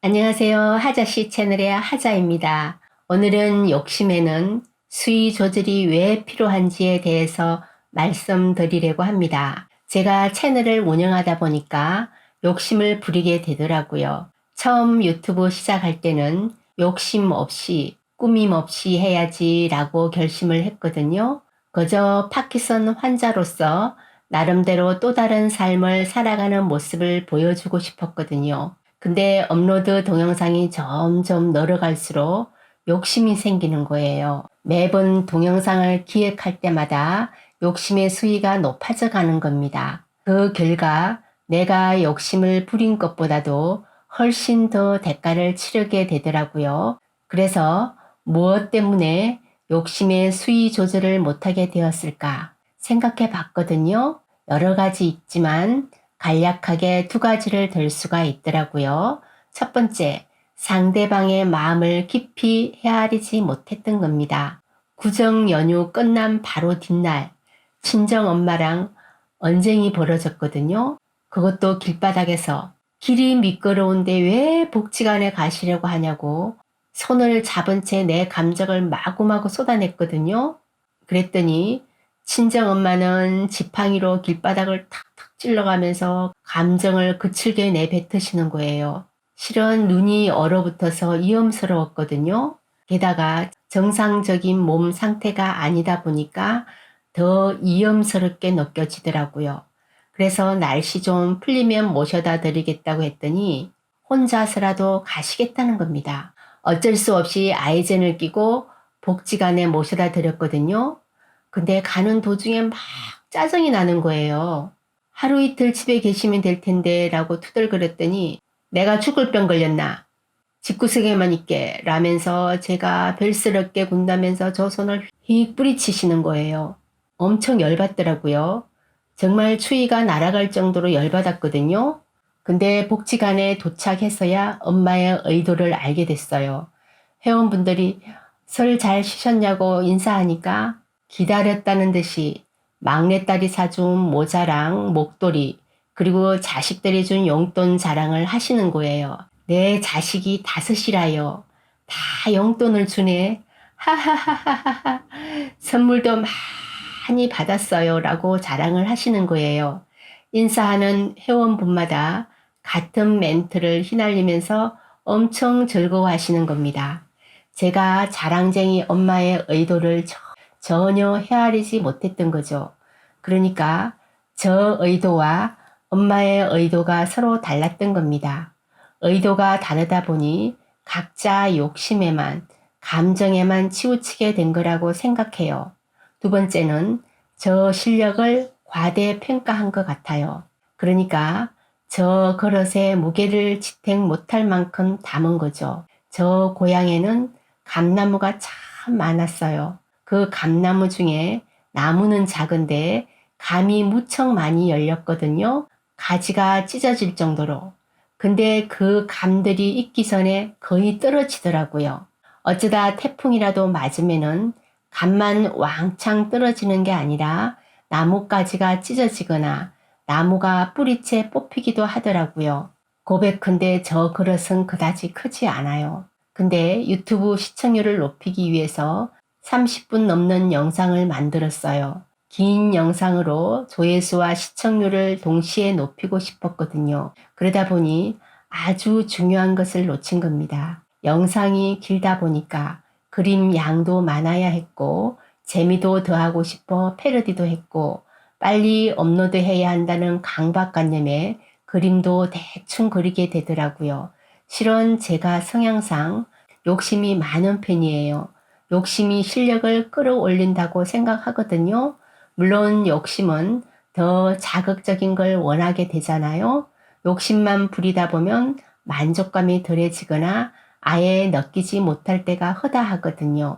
안녕하세요. 하자씨 채널의 하자입니다. 오늘은 욕심에는 수위 조절이 왜 필요한지에 대해서 말씀드리려고 합니다. 제가 채널을 운영하다 보니까 욕심을 부리게 되더라고요. 처음 유튜브 시작할 때는 욕심 없이 꾸밈 없이 해야지 라고 결심을 했거든요. 그저 파키선 환자로서 나름대로 또 다른 삶을 살아가는 모습을 보여주고 싶었거든요. 근데 업로드 동영상이 점점 늘어갈수록 욕심이 생기는 거예요. 매번 동영상을 기획할 때마다 욕심의 수위가 높아져 가는 겁니다. 그 결과 내가 욕심을 부린 것보다도 훨씬 더 대가를 치르게 되더라고요. 그래서 무엇 때문에 욕심의 수위 조절을 못하게 되었을까 생각해 봤거든요. 여러 가지 있지만 간략하게 두 가지를 들 수가 있더라고요. 첫 번째, 상대방의 마음을 깊이 헤아리지 못했던 겁니다. 구정 연휴 끝난 바로 뒷날, 친정엄마랑 언쟁이 벌어졌거든요. 그것도 길바닥에서 길이 미끄러운데 왜 복지관에 가시려고 하냐고 손을 잡은 채 내 감정을 마구마구 쏟아냈거든요. 그랬더니 친정엄마는 지팡이로 길바닥을 탁탁 찔러가면서 감정을 거칠게 내뱉으시는 거예요. 실은 눈이 얼어붙어서 위험스러웠거든요. 게다가 정상적인 몸 상태가 아니다 보니까 더 위험스럽게 느껴지더라고요. 그래서 날씨 좀 풀리면 모셔다 드리겠다고 했더니 혼자서라도 가시겠다는 겁니다. 어쩔 수 없이 아이젠을 끼고 복지관에 모셔다 드렸거든요. 근데 가는 도중에 막 짜증이 나는 거예요. 하루 이틀 집에 계시면 될 텐데 라고 투덜거렸더니 내가 죽을 병 걸렸나? 집구석에만 있게 라면서 제가 별스럽게 군다면서 저 손을 휙 뿌리치시는 거예요. 엄청 열받더라고요. 정말 추위가 날아갈 정도로 열받았거든요. 근데 복지관에 도착해서야 엄마의 의도를 알게 됐어요. 회원분들이 설 잘 쉬셨냐고 인사하니까 기다렸다는 듯이 막내딸이 사준 모자랑 목도리 그리고 자식들이 준 용돈 자랑을 하시는 거예요. 내 자식이 5이라요. 다 용돈을 주네. 하하하하하. 선물도 많이 받았어요. 라고 자랑을 하시는 거예요. 인사하는 회원분마다 같은 멘트를 휘날리면서 엄청 즐거워하시는 겁니다. 제가 자랑쟁이 엄마의 의도를 전혀 헤아리지 못했던 거죠. 그러니까 저 의도와 엄마의 의도가 서로 달랐던 겁니다. 의도가 다르다 보니 각자 욕심에만, 감정에만 치우치게 된 거라고 생각해요. 두 번째는 저 실력을 과대평가한 것 같아요. 그러니까 저 그릇에 무게를 지탱 못할 만큼 담은 거죠. 저 고향에는 감나무가 참 많았어요. 그 감나무 중에 나무는 작은데 감이 무척 많이 열렸거든요. 가지가 찢어질 정도로. 근데 그 감들이 익기 전에 거의 떨어지더라고요. 어쩌다 태풍이라도 맞으면은 감만 왕창 떨어지는 게 아니라 나뭇가지가 찢어지거나 나무가 뿌리채 뽑히기도 하더라고요. 고백컨대 저 그릇은 그다지 크지 않아요. 근데 유튜브 시청률을 높이기 위해서 30분 넘는 영상을 만들었어요. 긴 영상으로 조회수와 시청률을 동시에 높이고 싶었거든요. 그러다 보니 아주 중요한 것을 놓친 겁니다. 영상이 길다 보니까 그림 양도 많아야 했고 재미도 더하고 싶어 패러디도 했고 빨리 업로드해야 한다는 강박관념에 그림도 대충 그리게 되더라고요. 실은 제가 성향상 욕심이 많은 편이에요. 욕심이 실력을 끌어올린다고 생각하거든요. 물론 욕심은 더 자극적인 걸 원하게 되잖아요. 욕심만 부리다 보면 만족감이 덜해지거나 아예 느끼지 못할 때가 허다하거든요.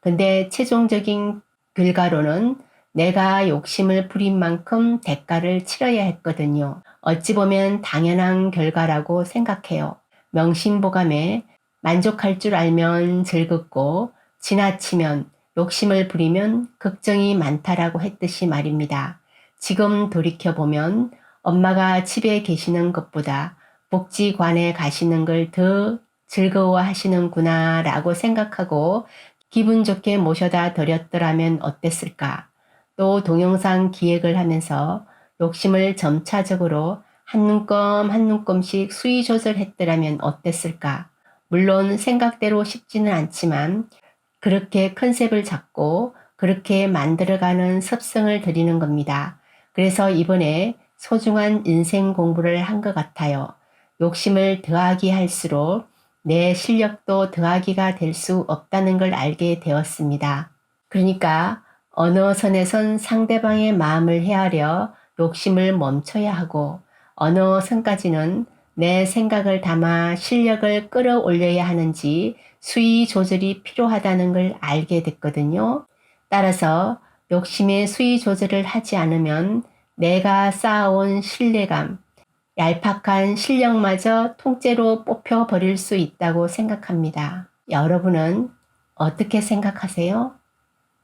근데 최종적인 결과로는 내가 욕심을 부린 만큼 대가를 치러야 했거든요. 어찌 보면 당연한 결과라고 생각해요. 명심보감에 만족할 줄 알면 즐겁고 지나치면 욕심을 부리면 걱정이 많다라고 했듯이 말입니다. 지금 돌이켜보면 엄마가 집에 계시는 것보다 복지관에 가시는 걸 더 즐거워하시는구나 라고 생각하고 기분 좋게 모셔다 드렸더라면 어땠을까? 또 동영상 기획을 하면서 욕심을 점차적으로 한 눈껌 한 눈껌씩 수위 조절했더라면 어땠을까? 물론 생각대로 쉽지는 않지만 그렇게 컨셉을 잡고 그렇게 만들어가는 습성을 들이는 겁니다. 그래서 이번에 소중한 인생 공부를 한 것 같아요. 욕심을 더하기 할수록 내 실력도 더하기가 될 수 없다는 걸 알게 되었습니다. 그러니까 어느 선에선 상대방의 마음을 헤아려 욕심을 멈춰야 하고 어느 선까지는 내 생각을 담아 실력을 끌어올려야 하는지 수위 조절이 필요하다는 걸 알게 됐거든요. 따라서 욕심의 수위 조절을 하지 않으면 내가 쌓아온 신뢰감, 얄팍한 실력마저 통째로 뽑혀버릴 수 있다고 생각합니다. 여러분은 어떻게 생각하세요?